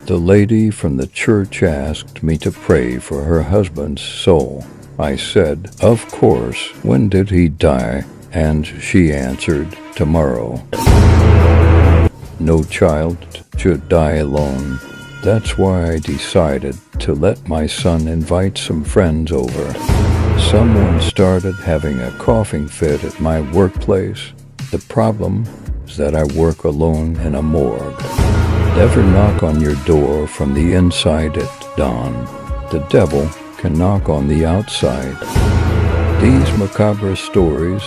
The lady from the church asked me to pray for her husband's soul. I said, "Of course. When did he die?" And she answered, "Tomorrow." No child should die alone. That's why I decided to let my son invite some friends over. Someone started having a coughing fit at my workplace. The problem is that I work alone in a morgue. Never knock on your door from the inside at dawn. The devil can knock on the outside. These macabre stories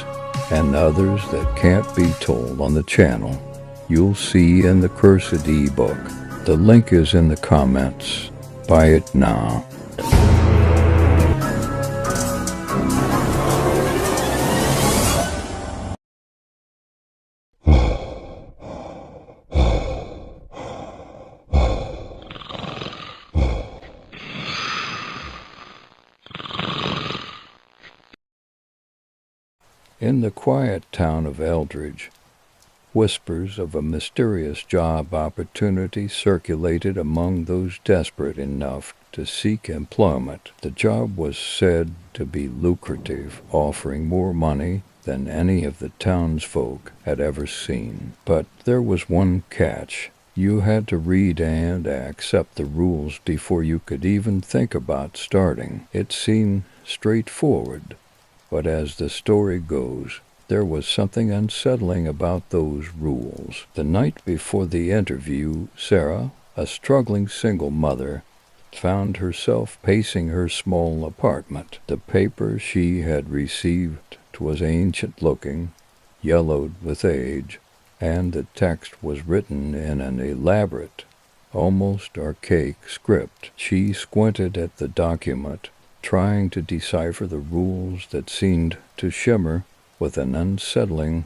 and others that can't be told on the channel, you'll see in the Cursed ebook. The link is in the comments. Buy it now. In the quiet town of Eldridge, whispers of a mysterious job opportunity circulated among those desperate enough to seek employment. The job was said to be lucrative, offering more money than any of the townsfolk had ever seen. But there was one catch. You had to read and accept the rules before you could even think about starting. It seemed straightforward, but as the story goes, there was something unsettling about those rules. The night before the interview, Sarah, a struggling single mother, found herself pacing her small apartment. The paper she had received was ancient-looking, yellowed with age, and the text was written in an elaborate, almost archaic script. She squinted at the document, trying to decipher the rules that seemed to shimmer with an unsettling,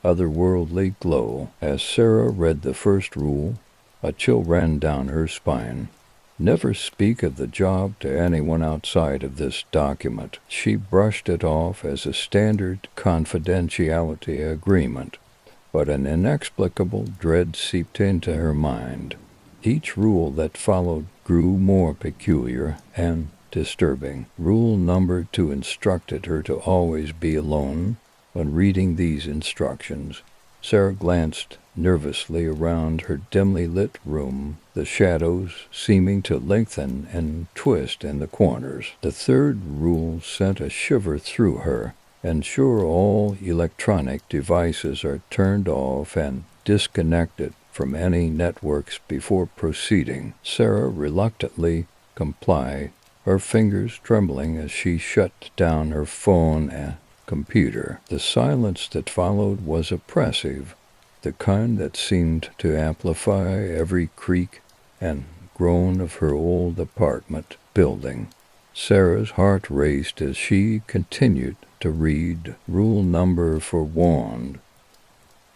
otherworldly glow. As Sarah read the first rule, a chill ran down her spine. Never speak of the job to anyone outside of this document. She brushed it off as a standard confidentiality agreement, but an inexplicable dread seeped into her mind. Each rule that followed grew more peculiar and disturbing. Rule number 2 instructed her to always be alone. When reading these instructions, Sarah glanced nervously around her dimly lit room, the shadows seeming to lengthen and twist in the corners. The third rule sent a shiver through her. Ensure all electronic devices are turned off and disconnected from any networks before proceeding. Sarah reluctantly complied, her fingers trembling as she shut down her phone and computer. The silence that followed was oppressive, the kind that seemed to amplify every creak and groan of her old apartment building. Sarah's heart raced as she continued to read. Rule number 4 warned,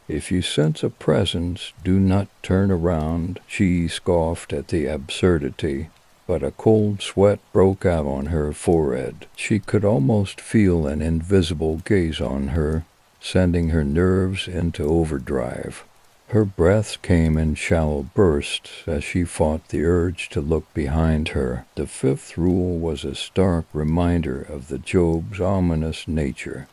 "If you sense a presence, do not turn around." She scoffed at the absurdity, but a cold sweat broke out on her forehead. She could almost feel an invisible gaze on her, sending her nerves into overdrive. Her breath came in shallow bursts as she fought the urge to look behind her. The fifth rule was a stark reminder of the job's ominous nature.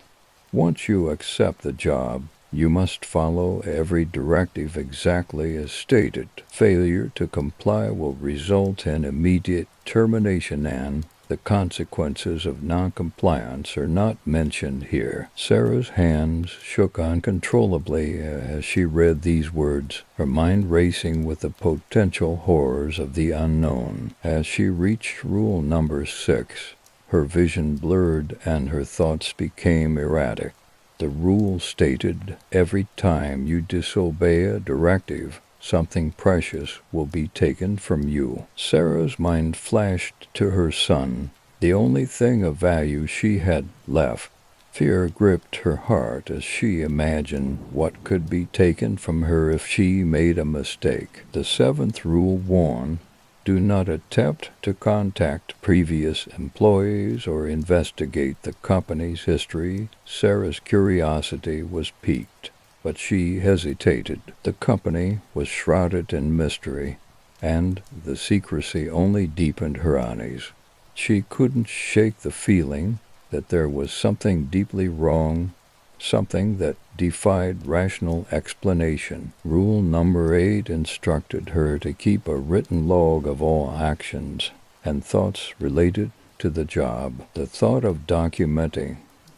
Once you accept the job, you must follow every directive exactly as stated. Failure to comply will result in immediate termination, and the consequences of noncompliance are not mentioned here. Sarah's hands shook uncontrollably as she read these words, her mind racing with the potential horrors of the unknown. As she reached rule number 6, her vision blurred and her thoughts became erratic. The rule stated, every time you disobey a directive, something precious will be taken from you. Sarah's mind flashed to her son, the only thing of value she had left. Fear gripped her heart as she imagined what could be taken from her if she made a mistake. The 7th rule warned, do not attempt to contact previous employees or investigate the company's history. Sarah's curiosity was piqued, but she hesitated. The company was shrouded in mystery, and the secrecy only deepened her unease. She couldn't shake the feeling that there was something deeply wrong, something that defied rational explanation. Rule number 8 instructed her to keep a written log of all actions and thoughts related to the job. The thought of documenting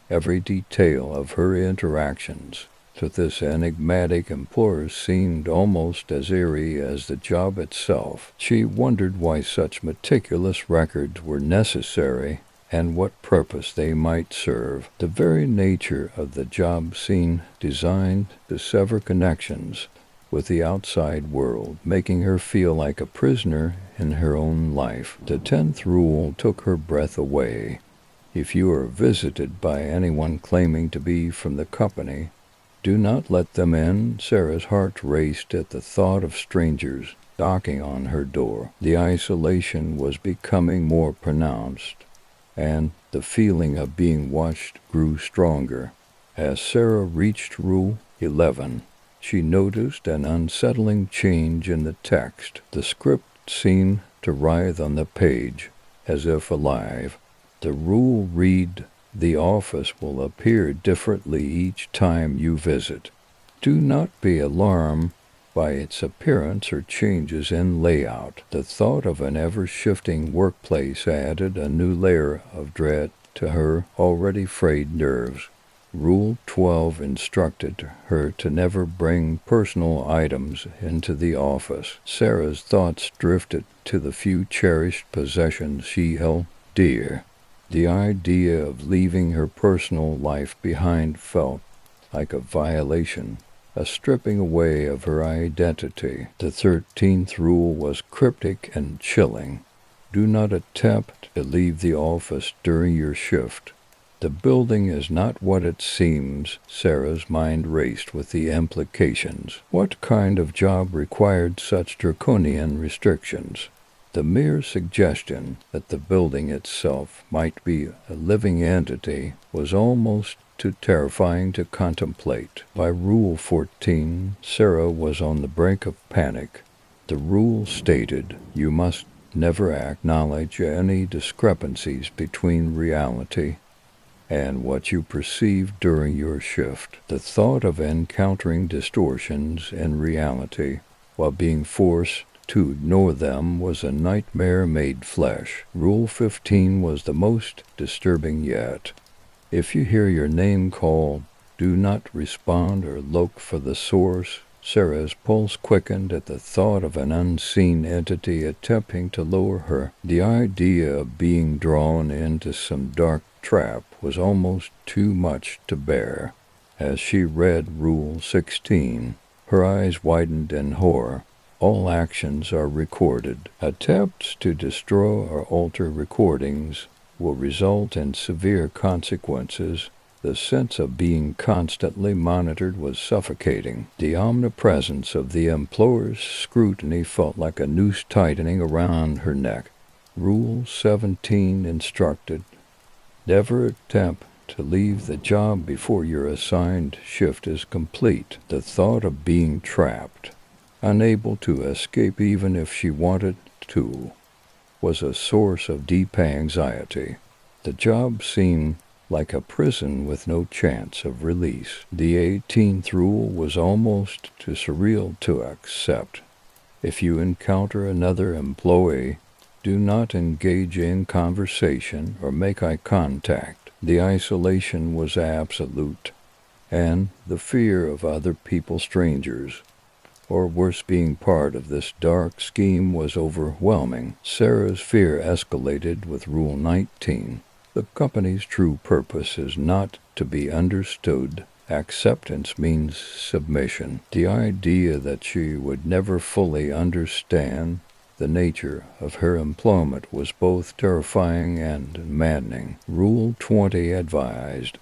every detail of her interactions to this enigmatic employer seemed almost as eerie as the job itself. She wondered why such meticulous records were necessary and what purpose they might serve. The very nature of the job seemed designed to sever connections with the outside world, making her feel like a prisoner in her own life. The 10th rule took her breath away. If you are visited by anyone claiming to be from the company, do not let them in. Sarah's heart raced at the thought of strangers knocking on her door. The isolation was becoming more pronounced, and the feeling of being watched grew stronger. As Sarah reached Rule 11, she noticed an unsettling change in the text. The script seemed to writhe on the page, as if alive. The rule read, "The office will appear differently each time you visit. Do not be alarmed by its appearance or changes in layout." The thought of an ever-shifting workplace added a new layer of dread to her already frayed nerves. Rule 12 instructed her to never bring personal items into the office. Sarah's thoughts drifted to the few cherished possessions she held dear. The idea of leaving her personal life behind felt like a violation, a stripping away of her identity. The 13th rule was cryptic and chilling. Do not attempt to leave the office during your shift. The building is not what it seems. Sarah's mind raced with the implications. What kind of job required such draconian restrictions? The mere suggestion that the building itself might be a living entity was almost too terrifying to contemplate. By Rule 14, Sarah was on the brink of panic. The rule stated, "You must never acknowledge any discrepancies between reality and what you perceive during your shift." The thought of encountering distortions in reality while being forced to ignore them was a nightmare made flesh. Rule 15 was the most disturbing yet. If you hear your name called, do not respond or look for the source. Sarah's pulse quickened at the thought of an unseen entity attempting to lure her. The idea of being drawn into some dark trap was almost too much to bear. As she read Rule 16, her eyes widened in horror. All actions are recorded. Attempts to destroy or alter recordings will result in severe consequences. The sense of being constantly monitored was suffocating. The omnipresence of the employer's scrutiny felt like a noose tightening around her neck. Rule 17 instructed, never attempt to leave the job before your assigned shift is complete. The thought of being trapped, unable to escape even if she wanted to, was a source of deep anxiety. The job seemed like a prison with no chance of release. The 18th rule was almost too surreal to accept. If you encounter another employee, do not engage in conversation or make eye contact. The isolation was absolute, and the fear of other people, strangers, or worse, being part of this dark scheme was overwhelming. Sarah's fear escalated with Rule 19. The company's true purpose is not to be understood. Acceptance means submission. The idea that she would never fully understand the nature of her employment was both terrifying and maddening. Rule 20 advised,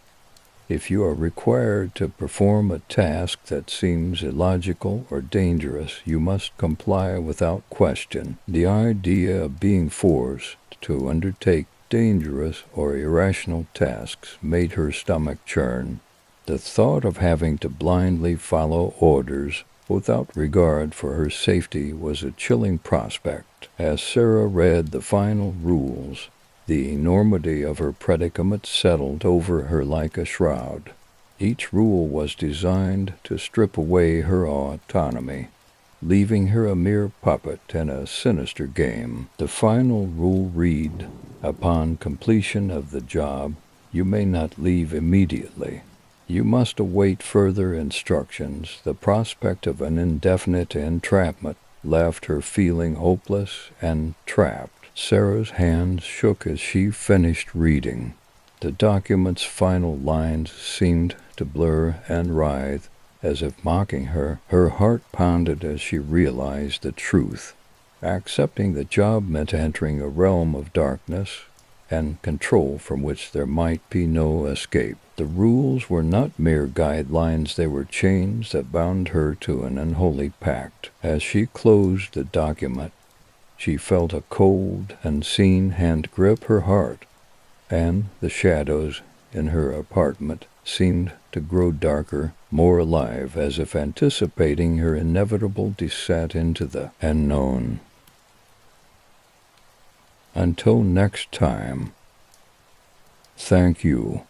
if you are required to perform a task that seems illogical or dangerous, you must comply without question. The idea of being forced to undertake dangerous or irrational tasks made her stomach churn. The thought of having to blindly follow orders without regard for her safety was a chilling prospect. As Sarah read the final rules, the enormity of her predicament settled over her like a shroud. Each rule was designed to strip away her autonomy, leaving her a mere puppet in a sinister game. The final rule read, "Upon completion of the job, you may not leave immediately. You must await further instructions." The prospect of an indefinite entrapment left her feeling hopeless and trapped. Sarah's hands shook as she finished reading. The document's final lines seemed to blur and writhe, as if mocking her. Her heart pounded as she realized the truth. Accepting the job meant entering a realm of darkness and control from which there might be no escape. The rules were not mere guidelines, they were chains that bound her to an unholy pact. As she closed the document, she felt a cold, unseen hand grip her heart, and the shadows in her apartment seemed to grow darker, more alive, as if anticipating her inevitable descent into the unknown. Until next time, thank you